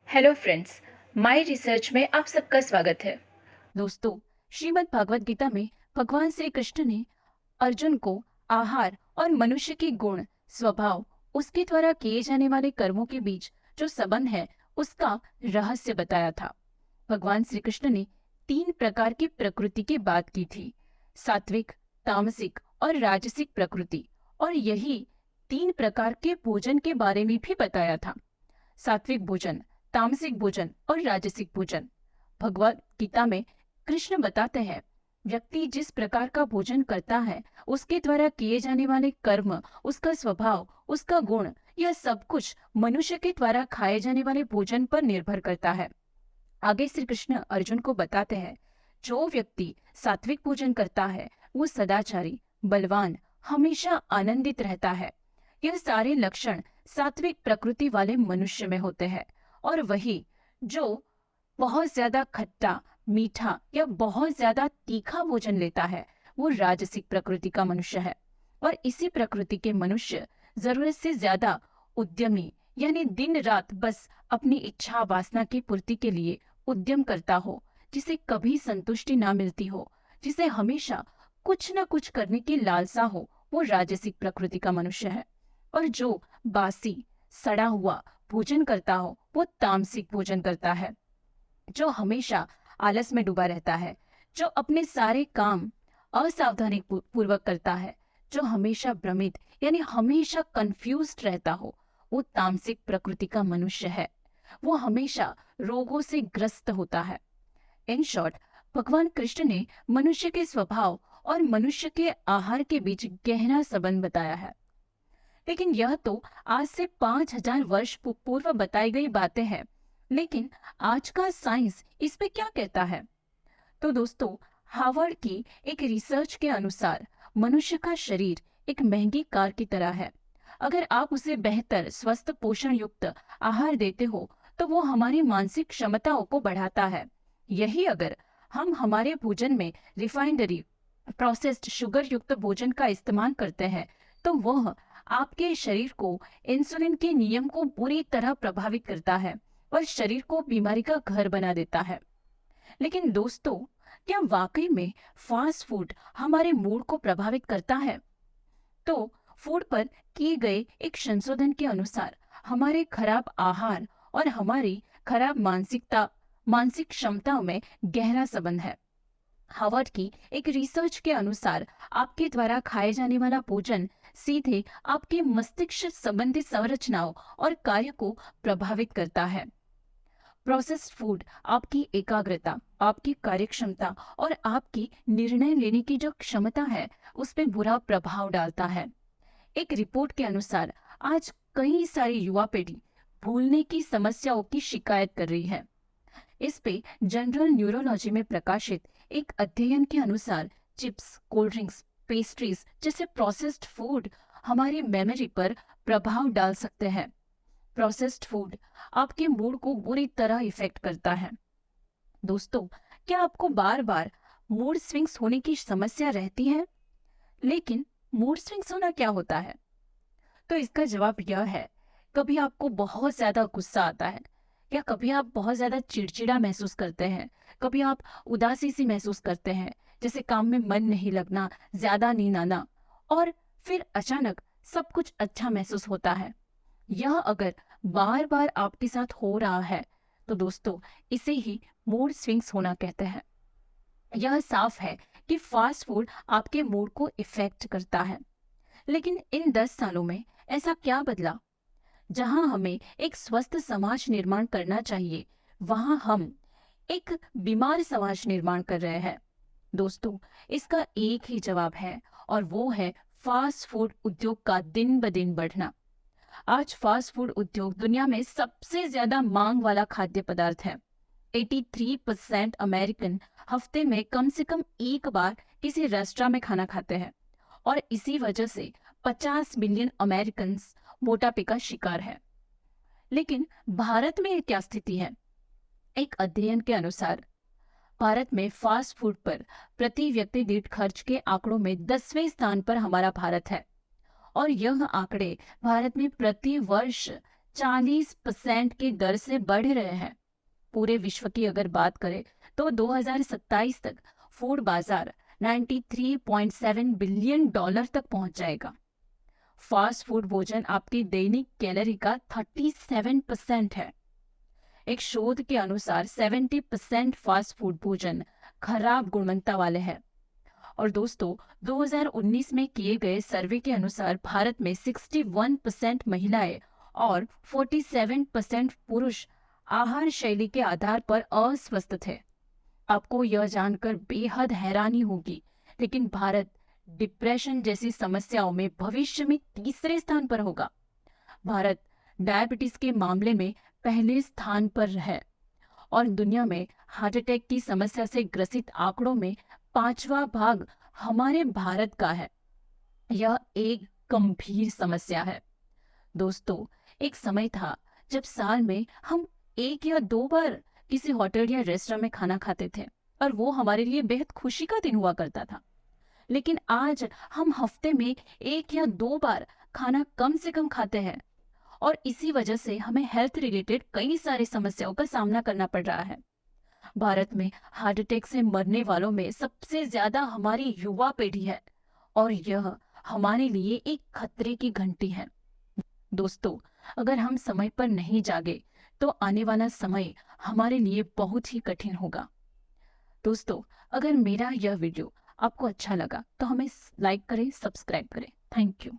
Hello friends, my research में आप सबका स्वागत है। दोस्तों, श्रीमद् भागवत गीता में भगवान श्री कृष्ण ने अर्जुन को आहार और मनुष्य के गुण, स्वभाव, उसके द्वारा किए जाने वाले कर्मों के बीच जो संबंध है, उसका रहस्य बताया था। भगवान श्री कृष्ण ने 3 प्रकार की प्रकृति की बात की थी: सात्विक, तामसिक और राजसिक प्रकृति। और यही 3 प्रकार के भोजन के बारे में भी बताया था: सात्विक भोजन, तामसिक भोजन और राजसिक भोजन। भगवत गीता में कृष्ण बताते हैं, व्यक्ति जिस प्रकार का भोजन करता है, उसके द्वारा किए जाने वाले कर्म, उसका स्वभाव, उसका गुण, यह सब कुछ मनुष्य के द्वारा खाए जाने वाले भोजन पर निर्भर करता है। आगे श्री कृष्ण अर्जुन को बताते हैं, जो व्यक्ति सात्विक भोजन करता है, वो सदाचारी, बलवान, हमेशा आनंदित रहता है। यह सारे लक्षण सात्विक प्रकृति वाले मनुष्य में होते हैं। और वही जो बहुत ज्यादा खट्टा, मीठा या बहुत ज्यादा तीखा भोजन लेता है, वो राजसिक प्रकृति का मनुष्य है। और इसी प्रकृति के मनुष्य जरूरत से ज्यादा उद्यमी, यानी दिन रात बस अपनी इच्छा वासना की पूर्ति के लिए उद्यम करता हो, जिसे कभी संतुष्टि ना मिलती हो, जिसे हमेशा कुछ न कुछ करने की लालसा हो, वो राजसिक प्रकृति का मनुष्य है। और जो बासी, सड़ा हुआ भोजन करता हो, वो तामसिक भोजन करता है। जो हमेशा आलस में डूबा रहता है, जो अपने सारे काम असावधानी पूर्वक करता है, जो हमेशा भ्रमित यानी हमेशा कंफ्यूज्ड रहता हो, वो तामसिक प्रकृति का मनुष्य है। वो हमेशा रोगों से ग्रस्त होता है। इन शॉर्ट, भगवान कृष्ण ने मनुष्य के स्वभाव और मनुष्य के आहार के बीच गहरा संबंध बताया है। लेकिन यह तो आज से 5000 वर्ष पूर्व बताई गई बातें हैं। लेकिन आज का साइंस इस पे क्या कहता है? तो दोस्तों, हार्वर्ड की एक रिसर्च के अनुसार मनुष्य का शरीर एक महंगी कार की तरह है। अगर आप उसे बेहतर, स्वस्थ, पोषण युक्त आहार देते हो, तो वो हमारी मानसिक क्षमताओं को बढ़ाता है। यही अगर हम हमारे भोजन में रिफाइनरी, प्रोसेस्ड, शुगर युक्त भोजन का इस्तेमाल करते हैं, तो वह आपके शरीर को इंसुलिन के नियम को बुरी तरह प्रभावित करता है और शरीर को बीमारी का घर बना देता है। लेकिन दोस्तों, क्या वाकई में फास्ट फूड हमारे मूड को प्रभावित करता है? तो फूड पर किए गए एक संशोधन के अनुसार हमारे खराब आहार और हमारी खराब मानसिक क्षमताओं में गहरा संबंध है। हार्वर्ड की एक रिसर्च के अनुसार आपके द्वारा खाए जाने वाला भोजन सीधे आपके मस्तिष्क संबंधी संरचनाओं और कार्य को प्रभावित करता है। प्रोसेस्ड फूड आपकी एकाग्रता, आपकी कार्यक्षमता और आपकी निर्णय लेने की जो क्षमता है, उस पर बुरा प्रभाव डालता है। एक रिपोर्ट के अनुसार आज कई सारी युवा पीढ़ी भूलने की समस्याओं की शिकायत कर रही है। इस पे जनरल न्यूरोलॉजी में प्रकाशित एक अध्ययन के अनुसार चिप्स, कोल्ड ड्रिंक्स, पेस्ट्रीज जैसे प्रोसेस्ड फूड हमारी मेमोरी पर प्रभाव डाल सकते हैं। प्रोसेस्ड फूड आपके मूड को बुरी तरह इफेक्ट करता है। दोस्तों, क्या आपको बार बार मूड स्विंग्स होने की समस्या रहती है? लेकिन मूड स्विंग्स होना क्या होता है? तो इसका जवाब यह है, कभी आपको बहुत ज्यादा गुस्सा आता है, या कभी आप बहुत ज्यादा चिड़चिड़ा महसूस करते हैं, कभी आप उदासी सी महसूस करते हैं, जैसे काम में मन नहीं लगना, ज्यादा नींद आना, और फिर अचानक सब कुछ अच्छा महसूस होता है। यह अगर बार बार आपके साथ हो रहा है, तो दोस्तों, इसे ही मूड स्विंग्स होना कहते हैं। यह साफ है कि फास्ट फूड आपके मूड को इफेक्ट करता है। लेकिन इन 10 सालों में ऐसा क्या बदला? जहां हमें एक स्वस्थ समाज निर्माण करना चाहिए, वहां हम एक बीमार समाज निर्माण कर रहे हैं। दोस्तों, इसका एक ही जवाब है, और वो है फास्ट फूड उद्योग का दिन ब दिन बढ़ना। आज फास्ट फूड उद्योग दुनिया में सबसे ज्यादा मांग वाला खाद्य पदार्थ है। 83% अमेरिकन हफ्ते में कम से कम एक बार किसी रेस्टोरेंट में खाना खाते हैं। और इसी वजह से 50 मिलियन अमेरिकन मोटापे का शिकार है। लेकिन भारत में क्या स्थिति है? एक अध्ययन के अनुसार भारत में फास्ट फूड पर प्रति व्यक्ति दीर्घ खर्च के आंकड़ों में 10वें स्थान पर हमारा भारत है। और यह आंकड़े भारत में प्रति वर्ष 40% की दर से बढ़ रहे हैं। पूरे विश्व की अगर बात करें तो 2027 तक फूड बाजार 93.7 बिलियन डॉलर तक पहुंच जाएगा। फास्ट फूड भोजन आपकी दैनिक कैलोरी का 37% है। एक शोध के अनुसार 70% फास्ट फूड भोजन खराब गुणवत्ता वाले हैं। और दोस्तों, 2019 में किए गए सर्वे के अनुसार भारत में 61% महिलाएं और 47% पुरुष आहार शैली के आधार पर अस्वस्थ थे। आपको यह जानकर बेहद हैरानी होगी, लेकिन भारत डिप्रेशन जैसी समस्याओं में भविष्य में तीसरे स्थान पर होगा। भारत डायबिटीज के मामले में पहले स्थान पर है और दुनिया में हार्ट अटैक की समस्या से ग्रसित आंकड़ों में 5वां भाग हमारे भारत का है। यह एक गंभीर समस्या है। दोस्तों, एक समय था जब साल में हम 1 या 2 बार किसी होटल या रेस्टोरेंट में खाना खाते थे और वो हमारे लिए बेहद खुशी का दिन हुआ करता था। लेकिन आज हम हफ्ते में 1 या 2 बार खाना कम से कम खाते हैं और इसी वजह से हमें हेल्थ रिलेटेड कई सारी समस्याओं का सामना करना पड़ रहा है। भारत में हार्ट अटैक से मरने वालों में सबसे ज्यादा हमारी युवा पीढ़ी है और यह हमारे लिए एक खतरे की घंटी है। दोस्तों, अगर हम समय पर नहीं जागे तो आने वाला समय हमारे लिए बहुत ही कठिन होगा। दोस्तों, अगर मेरा यह वीडियो आपको अच्छा लगा तो हमें लाइक करें, सब्सक्राइब करें। Thank you.